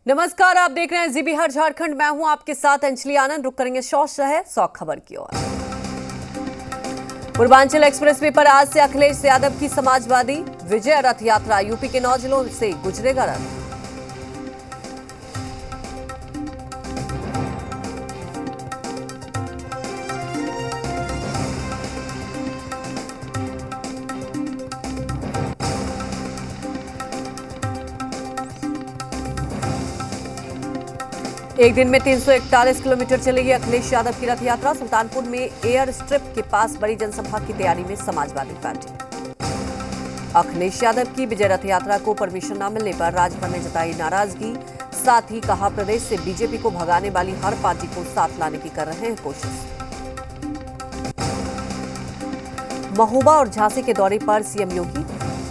नमस्कार, आप देख रहे हैं जी बिहार झारखंड। मैं हूं आपके साथ अंजलि आनंद। रुक करेंगे शौच है 100 खबर की ओर। पूर्वांचल एक्सप्रेसवे पर आज से अखिलेश यादव की समाजवादी विजय रथ यात्रा। यूपी के 9 जिलों से गुजरेगा रथ। एक दिन में 341 किलोमीटर चलेगी अखिलेश यादव की रथ यात्रा। सुल्तानपुर में एयर स्ट्रिप के पास बड़ी जनसभा की तैयारी में समाजवादी पार्टी। अखिलेश यादव की विजय रथ यात्रा को परमिशन न मिलने पर राज्यभर ने जताई नाराजगी। साथ ही कहा, प्रदेश से बीजेपी को भगाने वाली हर पार्टी को साथ लाने की कर रहे हैं कोशिश। महोबा और झांसी के दौरे पर सीएम योगी।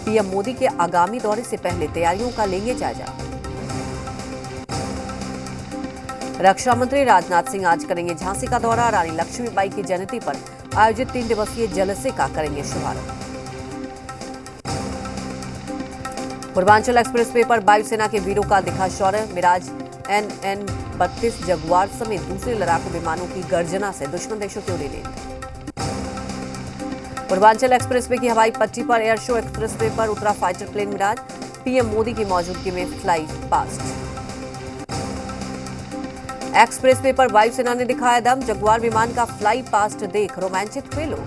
पीएम मोदी के आगामी दौरे से पहले तैयारियों का लेंगे जायजा। रक्षा मंत्री राजनाथ सिंह आज करेंगे झांसी का दौरा। रानी लक्ष्मीबाई की जयंती पर आयोजित 3 दिवसीय जलसे का करेंगे शुभारंभ। पूर्वांचल एक्सप्रेसवे पर वायुसेना के वीरों का दिखा शौर्य। मिराज NN-32 जगुआर समेत दूसरे लड़ाकू विमानों की गर्जना से दुश्मन देशों की उड़ी नींद। पूर्वांचल एक्सप्रेसवे की हवाई पट्टी पर एयर शो। एक्सप्रेसवे पर उतरा fighter plane Mirage. PM Modi की मौजूदगी में फ्लाई पास्ट। एक्सप्रेसवे पर वायुसेना ने दिखाया दम। जगुआर विमान का फ्लाई पास्ट देख रोमांचित हुए लोग।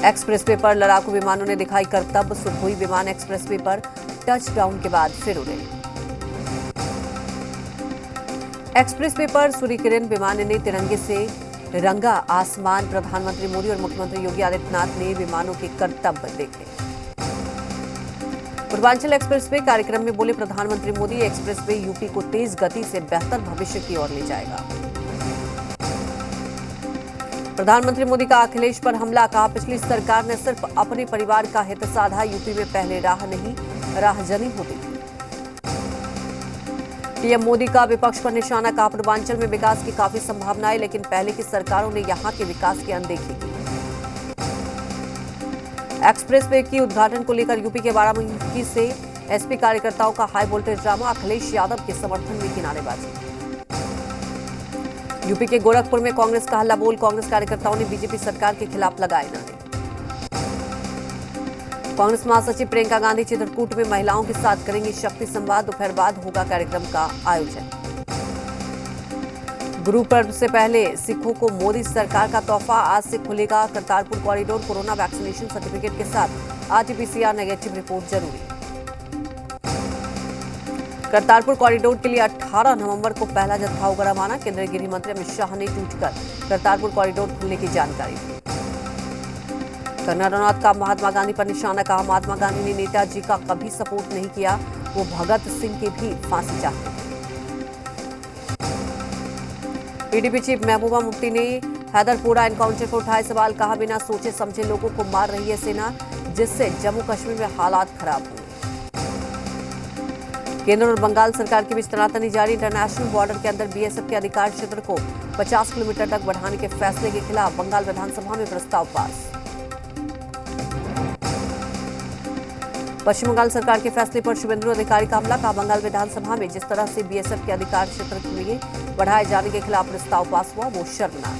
एक्सप्रेसवे पर लड़ाकू विमानों ने दिखाई करतब। सुखोई विमान एक्सप्रेसवे पर टच डाउन के बाद फिर उड़े। एक्सप्रेसवे पर सूर्यकिरण विमान ने तिरंगे से रंगा आसमान। प्रधानमंत्री मोदी और मुख्यमंत्री योगी आदित्यनाथ ने विमानों के करतब देखे। पूर्वांचल एक्सप्रेसवे कार्यक्रम में बोले प्रधानमंत्री मोदी, एक्सप्रेसवे यूपी को तेज गति से बेहतर भविष्य की ओर ले जाएगा। प्रधानमंत्री मोदी का अखिलेश पर हमला। कहा, पिछली सरकार ने सिर्फ अपने परिवार का हित साधा। यूपी में पहले राह नहीं राहजनी होती थी। पीएम मोदी का विपक्ष पर निशाना। कहा, पूर्वांचल में विकास की काफी संभावनाएं, लेकिन पहले की सरकारों ने यहां के विकास की अनदेखी की। एक्सप्रेसवे की उद्घाटन को लेकर यूपी के बाराबंकी से एसपी कार्यकर्ताओं का high voltage drama. Akhilesh Yadav के समर्थन में किनारेबाजी। यूपी के गोरखपुर में कांग्रेस का हल्ला बोल। कांग्रेस कार्यकर्ताओं ने बीजेपी सरकार के खिलाफ लगाए नारे। कांग्रेस महासचिव प्रियंका गांधी चित्रकूट में महिलाओं के साथ करेंगी शक्ति संवाद। दोपहर बाद होगा कार्यक्रम का आयोजन। गुरु पर्व से पहले सिखों को मोदी सरकार का तोहफा। आज से खुलेगा Kartarpur corridor. Corona vaccination certificate के साथ RT-PCR नेगेटिव रिपोर्ट जरूरी। करतारपुर कॉरिडोर के लिए 18 नवंबर को पहला जत्था होगा रवाना। केंद्रीय गृह मंत्री अमित शाह ने ट्वीट कर करतारपुर कॉरिडोर खुलने की जानकारी दी। कर्नल रनौत का महात्मा गांधी पर निशाना। कहा, महात्मा गांधी ने नेताजी का कभी सपोर्ट नहीं किया। वो भगत सिंह की भी फांसी चाहते थे। पीडीपी चीफ महबूबा मुफ्ती ने हैदरपुरा एनकाउंटर पर उठाए सवाल। कहा, बिना सोचे समझे लोगों को मार रही है सेना, जिससे जम्मू कश्मीर में हालात खराब हुए। केंद्र और बंगाल सरकार के बीच तनातनी जारी। इंटरनेशनल बॉर्डर के अंदर बीएसएफ के अधिकार क्षेत्र को 50 किलोमीटर तक बढ़ाने के फैसले के खिलाफ बंगाल विधानसभा में प्रस्ताव पास। पश्चिम बंगाल सरकार के फैसले पर शुभेंदु अधिकारी का हमला। कहा, बंगाल विधानसभा में जिस तरह से बीएसएफ के अधिकार क्षेत्र के लिए बढ़ाए जाने के खिलाफ प्रस्ताव पास हुआ, वो शर्मनाक।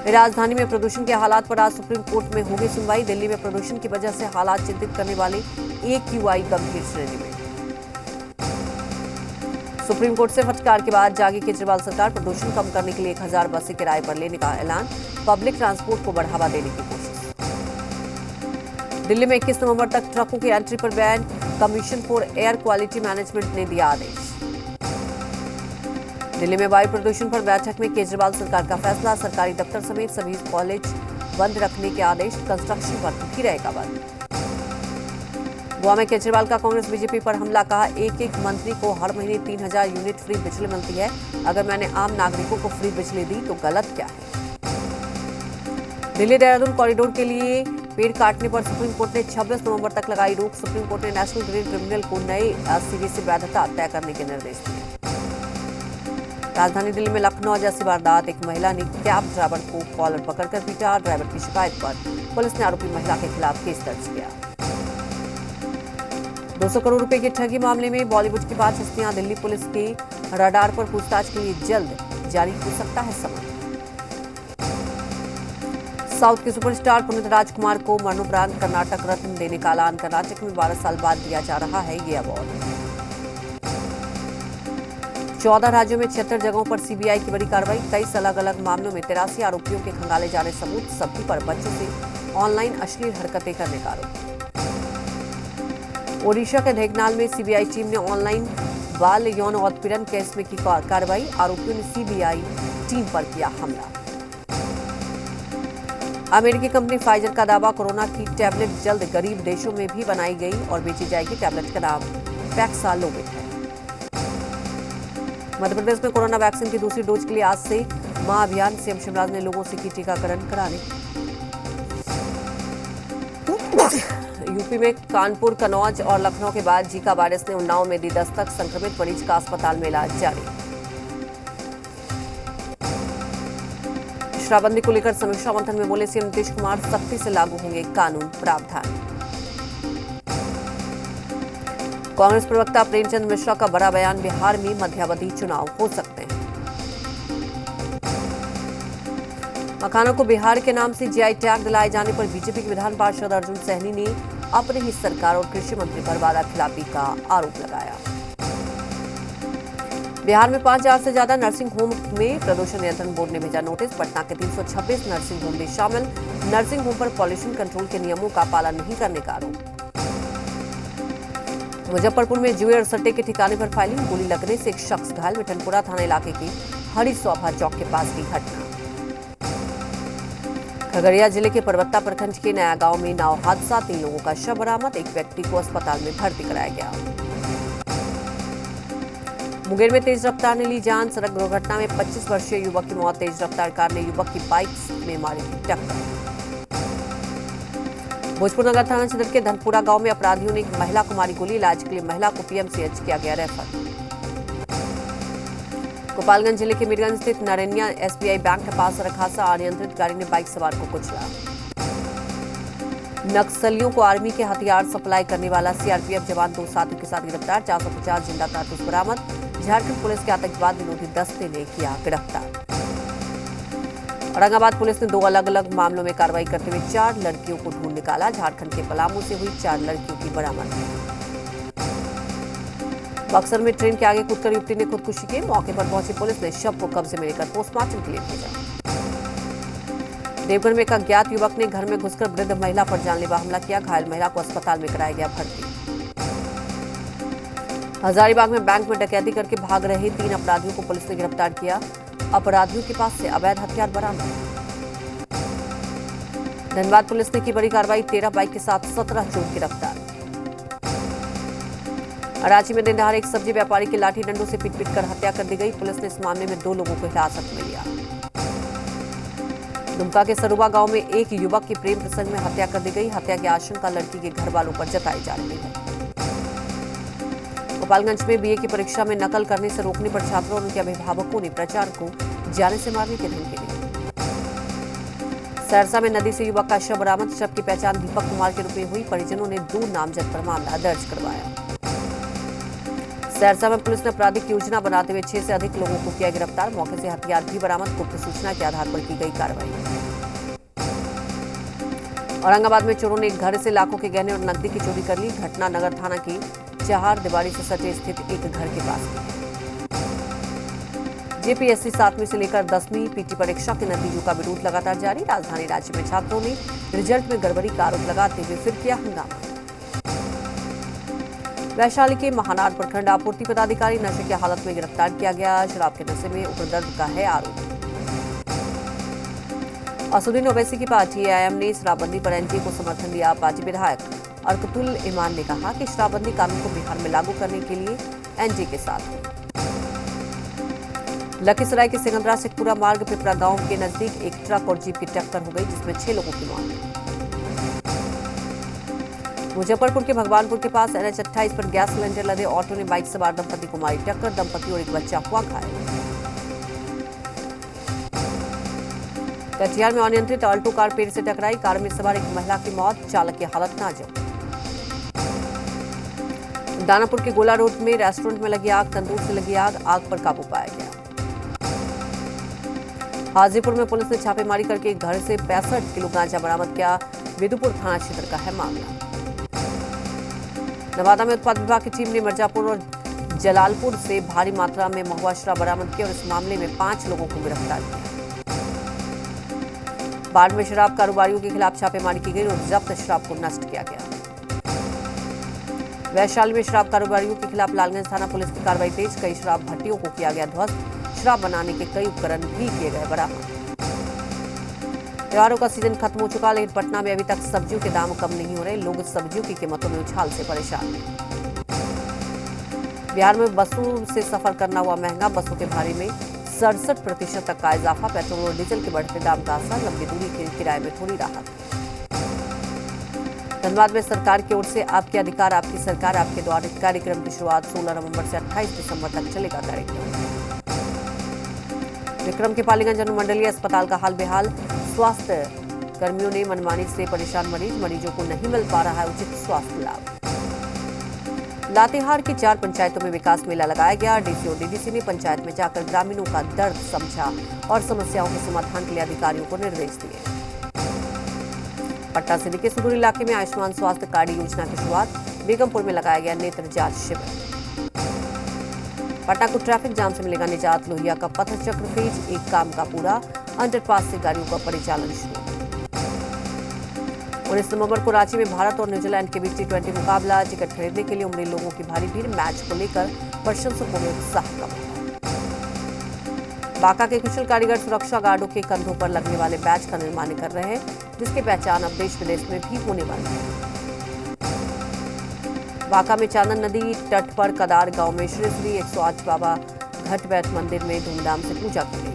राजधानी में प्रदूषण के हालात पर आज सुप्रीम कोर्ट में होगी सुनवाई। दिल्ली में प्रदूषण की वजह से हालात चिंतित करने वाले AQI गंभीर श्रेणी में। सुप्रीम कोर्ट से फटकार के बाद जागी केजरीवाल सरकार। प्रदूषण कम करने के लिए 1000 बसें किराए पर लेने का ऐलान। पब्लिक ट्रांसपोर्ट को बढ़ावा देने की कोशिश। दिल्ली में 21 नवंबर तक ट्रकों की एंट्री पर ban. Commission for air quality management ने दिया आदेश। दिल्ली में वायु प्रदूषण पर बैठक में केजरीवाल सरकार का फैसला। सरकारी दफ्तर समेत सभी कॉलेज बंद रखने के आदेश। कंस्ट्रक्शन वर्क भी रहेगा बंद। गोवा में केजरीवाल का कांग्रेस बीजेपी पर हमला। कहा, एक मंत्री को हर महीने 3000 यूनिट फ्री बिजली मिलती है। अगर मैंने आम नागरिकों को फ्री बिजली दी तो गलत क्या है। दिल्ली देहरादून कॉरिडोर के लिए पेड़ काटने पर सुप्रीम कोर्ट ने 26 नवंबर तक लगाई रोक। सुप्रीम कोर्ट ने नेशनल ग्रीन ट्रिब्यूनल को नए सिरे से वैधता तय करने के निर्देश दिए। राजधानी दिल्ली में लखनऊ जैसी वारदात, एक महिला ने कैब ड्राइवर को कॉलर पकड़कर पीटा। ड्राइवर की शिकायत पर पुलिस ने आरोपी महिला के खिलाफ केस दर्ज किया। 200 करोड़ रुपए की ठगी मामले में बॉलीवुड की 5 हस्तियां, दिल्ली पुलिस के रडार पर पूछताछ के लिए जल्द जारी हो सकता है समन। साउथ के सुपरस्टार पुनीत राजकुमार को मरणोपरांत कर्नाटक रत्न देने का ऐलान। कर्नाटक में 12 साल बाद दिया जा रहा है ये अवार्ड। 14 राज्यों में 76 जगहों पर सीबीआई की बड़ी कार्रवाई। 23 अलग अलग मामलों में 83 आरोपियों के खंगाले जा रहे सबूत, सभी पर बच्चों से ऑनलाइन अश्लील हरकतें करने का आरोप। ओडिशा के ढेंकनाल में सीबीआई टीम ने ऑनलाइन बाल यौन उत्पीड़न केस में की कार्रवाई। आरोपियों ने सीबीआई टीम पर किया हमला। अमेरिकी कंपनी फाइजर का दावा, कोरोना की टैबलेट जल्द गरीब देशों में भी बनाई गई और बेची जाएगी। टैबलेट का नाम पैक्सालोविड है। मध्य प्रदेश में कोरोना वैक्सीन की दूसरी डोज के लिए आज से महाअभियान। सीएम शिवराज ने लोगों से की टीकाकरण कराने। यूपी में कानपुर, कन्नौज और लखनऊ के बाद जीका वायरस ने उन्नाव में दी दस्तक। संक्रमित मरीज का अस्पताल में इलाज जारी। शराबबंदी को लेकर समीक्षा मंथन में बोले सीएम नीतीश कुमार, सख्ती से लागू होंगे कानून प्रावधान। कांग्रेस प्रवक्ता प्रेमचंद मिश्रा का बड़ा बयान, बिहार में मध्यावधि चुनाव हो सकते हैं। मखानों को बिहार के नाम से जीआई टैग दिलाए जाने पर बीजेपी के विधान पार्षद अर्जुन सहनी ने अपनी ही सरकार और कृषि मंत्री पर वादाखिलाफी का आरोप लगाया। बिहार में 5000 से ज्यादा नर्सिंग होम में प्रदूषण नियंत्रण बोर्ड ने भेजा नोटिस। पटना के 326 नर्सिंग होम भी शामिल। नर्सिंग होम पर पॉल्यूशन कंट्रोल के नियमों का पालन नहीं करने का आरोप। मुजफ्फरपुर में जुए और सट्टे के ठिकाने पर फायरिंग, गोली लगने से एक शख्स घायल। मिठनपुरा थाना इलाके की हरी सौभा चौक के पास की घटना। खगड़िया जिले के परबत्ता प्रखंड के नया गांव में नाव हादसा, 3 लोगों का शव बरामद। एक व्यक्ति को अस्पताल में भर्ती कराया गया। मुंगेर में तेज रफ्तार ने ली जान। सड़क दुर्घटना में 25 वर्षीय युवक की मौत। तेज रफ्तार कार ने युवक की बाइक में मारी थी टक्कर। भोजपुर नगर थाना क्षेत्र के धनपुरा गांव में अपराधियों ने एक महिला को मारी गोली। इलाज के लिए महिला को पीएमसीएच किया गया रेफर। गोपालगंज जिले के मीरगंज स्थित नरेनिया एसबीआई बैंक के पास सड़क हादसा, अनियंत्रित गाड़ी ने बाइक सवार को कुचला। नक्सलियों को आर्मी के हथियार सप्लाई करने वाला सीआरपीएफ जवान 2 साथियों के साथ गिरफ्तार। 450 जिंदा कारतूस बरामद। झारखंड पुलिस के आतंकवाद विरोधी दस्ते ने किया गिरफ्तार। औरंगाबाद पुलिस ने 2 अलग अलग मामलों में कार्रवाई करते हुए 4 लड़कियों को ढूंढ निकाला। झारखंड के पलामू से हुई 4 लड़कियों की बरामदगी। बक्सर में ट्रेन के आगे कूदकर युवती ने खुदकुशी की। मौके पर पहुंची पुलिस ने शव को कब्जे में लेकर पोस्टमार्टम के लिए भेजा। देवघर में एक अज्ञात युवक ने घर में घुसकर वृद्ध महिला पर जानलेवा हमला किया। घायल महिला को अस्पताल में कराया गया भर्ती। हजारीबाग में बैंक में डकैती करके भाग रहे 3 अपराधियों को पुलिस ने गिरफ्तार किया। अपराधियों के पास से अवैध हथियार बरामद। धनबाद पुलिस ने की बड़ी कार्रवाई। 13 बाइक के साथ 17 चोर गिरफ्तार। रांची में दिन दहाड़े एक सब्जी व्यापारी की लाठी डंडों से पीट कर हत्या कर दी गई। पुलिस ने इस मामले में 2 लोगों को हिरासत में लिया। दुमका के सरुवा गांव में एक युवक की प्रेम प्रसंग में हत्या कर दी गई। हत्या की आशंका लड़की के घर वालों पर जताई जा रही है। गोपालगंज में बीए की परीक्षा में नकल करने से रोकने पर छात्रों और उनके अभिभावकों ने प्रचारक को जाने से मारने की धमकी दी। सहरसा में नदी से युवक का शव बरामद। शव की पहचान दीपक कुमार के रूप में हुई। परिजनों ने 2 नामजद पर मामला दर्ज करवाया। सहरसा में पुलिस ने आपराधिक योजना बनाते हुए 6 से अधिक लोगों को किया गिरफ्तार। मौके से हथियार भी बरामद। गुप्त सूचना के आधार पर की गई कार्रवाई। औरंगाबाद में चोरों ने एक घर से लाखों के गहने और नकदी की चोरी कर ली। घटना नगर थाना की चार दीवारी से सटे स्थित एक घर के पास की। जेपीएससी 7वीं से लेकर 10वीं पीटी परीक्षा के नतीजों का विरोध लगातार जारी। राजधानी रांची में छात्रों ने रिजल्ट में गड़बड़ी का आरोप लगाते हुए फिर किया हंगामा। वैशाली के महानार प्रखंड आपूर्ति पदाधिकारी नशे की हालत में गिरफ्तार किया गया। शराब के नशे में उग्रदर्द का है आरोप। असुद्दीन ओवैसी की पार्टी एआईएम ने शराबबंदी पर एनडीए को समर्थन दिया। पार्टी विधायक अरकतुल ईमान ने कहा कि शराबबंदी कानून को बिहार में लागू करने के लिए एनडीए के साथ है। लखीसराय के सिकंदरा शेखपुरा मार्ग पिपरा गांव के नजदीक एक ट्रक और जीप की टक्कर हो गई, जिसमें 6 लोगों की मौत। मुजफ्फरपुर के भगवानपुर के पास NH 28 पर गैस सिलेंडर लदे ऑटो ने बाइक सवार दंपति को मारी टक्कर। दंपति और एक बच्चा हुआ घायल। कटिहार में अनियंत्रित ऑल्टो कार पेड़ से टकराई, कार में सवार एक महिला की मौत, चालक की हालत नाजुक। दानापुर के गोला रोड में रेस्टोरेंट में लगी आग, तंदूर से लगी आग पर काबू पाया गया। हाजीपुर में पुलिस ने छापेमारी करके एक घर से 65 किलो गांजा बरामद किया, विदुपुर थाना क्षेत्र का है मामला। नवादा में उत्पाद विभाग की टीम ने मिर्जापुर और जलालपुर से भारी मात्रा में महुआ शराब बरामद किया और इस मामले में 5 लोगों को गिरफ्तार किया। बाढ़ में शराब कारोबारियों के खिलाफ छापेमारी की गई और जब्त शराब को नष्ट किया गया। वैशाली में शराब कारोबारियों के खिलाफ लालगंज थाना पुलिस की कार्रवाई तेज, कई शराब भट्टियों को किया गया ध्वस्त, शराब बनाने के कई उपकरण भी किए गए बरामद। त्योहारों का सीजन खत्म हो चुका, लेकिन पटना में अभी तक सब्जियों के दाम कम नहीं हो रहे, लोग सब्जियों की कीमतों में उछाल से परेशान हैं। बिहार में बसों से सफर करना हुआ महंगा, बसों के भाड़े में 67% तक का इजाफा, पेट्रोल और डीजल के बढ़ते दाम का असर, लंबी दूरी के किराए में थोड़ी राहत। धनबाद में सरकार की ओर से आपके अधिकार आपकी सरकार आपके द्वार कार्यक्रम की शुरुआत 16 नवंबर से 28 दिसंबर तक चलेगा कार्यक्रम। विक्रम के पालीगंज अनुमंडलीय अस्पताल का हाल बेहाल, स्वास्थ्य कर्मियों ने मनमानी से परेशान मरीजों को नहीं मिल पा रहा है उचित स्वास्थ्य लाभ। लातेहार की 4 पंचायतों में विकास मेला लगाया गया, डीसी और डीडीसी ने पंचायत में जाकर ग्रामीणों का दर्द समझा और समस्याओं के समाधान के लिए अधिकारियों को निर्देश दिए। पटना जिले के सुदूर इलाके में आयुष्मान स्वास्थ्य कार्ड योजना की शुरुआत, बेगमपुर में लगाया गया नेत्र जांच शिविर। पटना को ट्रैफिक जाम से मिलेगा निजात, लोहिया का पथ चक्र फेज 1 काम का पूरा, अंडरपास से गाड़ियों का परिचालन शुरू। 19 नवंबर को रांची में भारत और न्यूजीलैंड के बीच T20 मुकाबला, टिकट खरीदने के लिए उमड़ी लोगों की भारी भीड़, मैच को लेकर प्रशंसकों में उत्साह का माहौल। बांका के कुशल कारीगर सुरक्षा गार्डों के कंधों पर लगने वाले बैच का निर्माण कर रहे हैं, जिसकी पहचान अब देश विदेश में भी होने वाली है। बांका में चांदन नदी तट पर कदार गांव में श्री श्री 108 बाबा घट बैठ मंदिर में धूमधाम से पूजा की गई।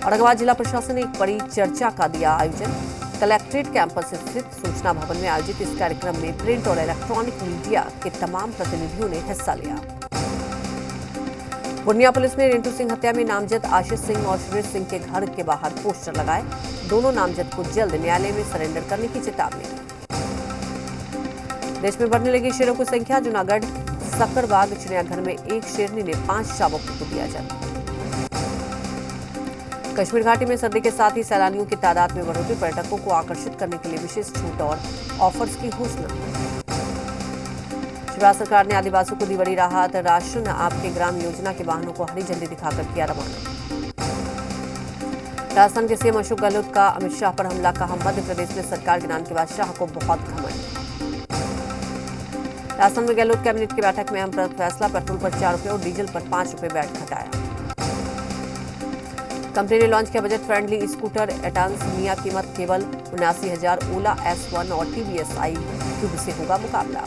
औरंगाबाद जिला प्रशासन ने एक बड़ी चर्चा का दिया आयोजन, कलेक्ट्रेट कैंपस स्थित सूचना भवन में आयोजित इस कार्यक्रम में प्रिंट और इलेक्ट्रॉनिक मीडिया के तमाम प्रतिनिधियों ने हिस्सा लिया। पूर्णिया पुलिस ने रिंटू सिंह हत्या में नामजद आशीष सिंह और सुरेश सिंह के घर के बाहर पोस्टर लगाए, दोनों नामजद को जल्द न्यायालय में सरेंडर करने की चेतावनी दी। देश में बढ़ने लगी शेरों की संख्या, जूनागढ़ सक्करबाग चिड़ियाघर में एक शेरनी ने 5 शावकों को दिया जन्म। कश्मीर घाटी में सर्दी के साथ ही सैलानियों की तादाद में बढ़ोतरी, पर्यटकों को आकर्षित करने के लिए विशेष छूट और ऑफर्स की घोषणा। शिवराज सरकार ने आदिवासियों को दी बड़ी राहत, राशन आपके ग्राम योजना के वाहनों को हरी झंडी दिखाकर किया रवाना। राजस्थान के सीएम अशोक गहलोत का अमित शाह पर हमला, कहा मध्य प्रदेश में सरकार गिराने के बाद शाह को बहुत घमंड। राजस्थान में गहलोत कैबिनेट की बैठक में अहम फैसला, पेट्रोल पर 4 रुपये और डीजल पर 5 रुपये वैट घटाया। कंपनी ने लॉन्च किया बजट फ्रेंडली स्कूटर एटांस, मिया कीमत केवल 79,000, ओला S1 और टीवीएस iQube से होगा मुकाबला।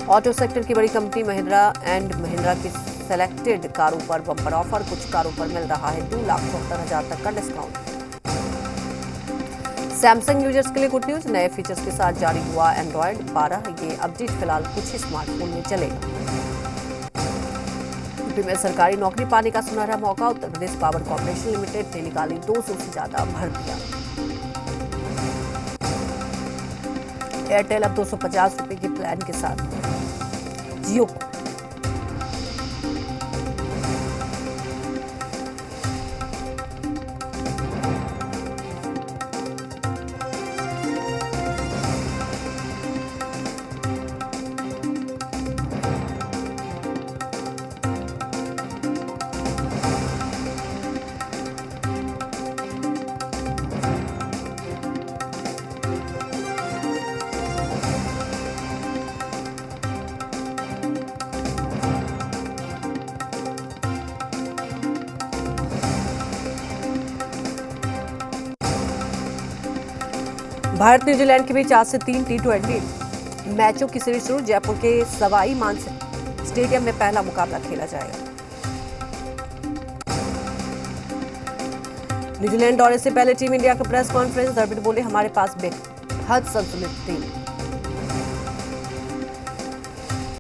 ऑटो सेक्टर की बड़ी कंपनी महिंद्रा एंड महिंद्रा की सेलेक्टेड कारों पर बम्पर ऑफर, कुछ कारों पर मिल रहा है 2,74,000 तक का डिस्काउंट। सैमसंग यूजर्स के लिए गुड न्यूज, नए फीचर्स के साथ जारी हुआ एंड्रॉयड 12, ये अपडेट फिलहाल कुछ ही स्मार्टफोन में चलेगा। यूपी में सरकारी नौकरी पाने का सुनहरा मौका, Uttar Pradesh power corporation limited ने निकाली 200 से ज्यादा भर्तियां। एयरटेल अब 250 रुपए के प्लान के साथ जियो को भारत न्यूजीलैंड के बीच आज से 3 T20 मैचों की सीरीज शुरू, जयपुर के सवाई मानसिंह स्टेडियम में पहला मुकाबला खेला जाएगा। न्यूजीलैंड दौरे से पहले टीम इंडिया का प्रेस कॉन्फ्रेंस, द्रविड़ बोले हमारे पास बेहद संतुलित टीम।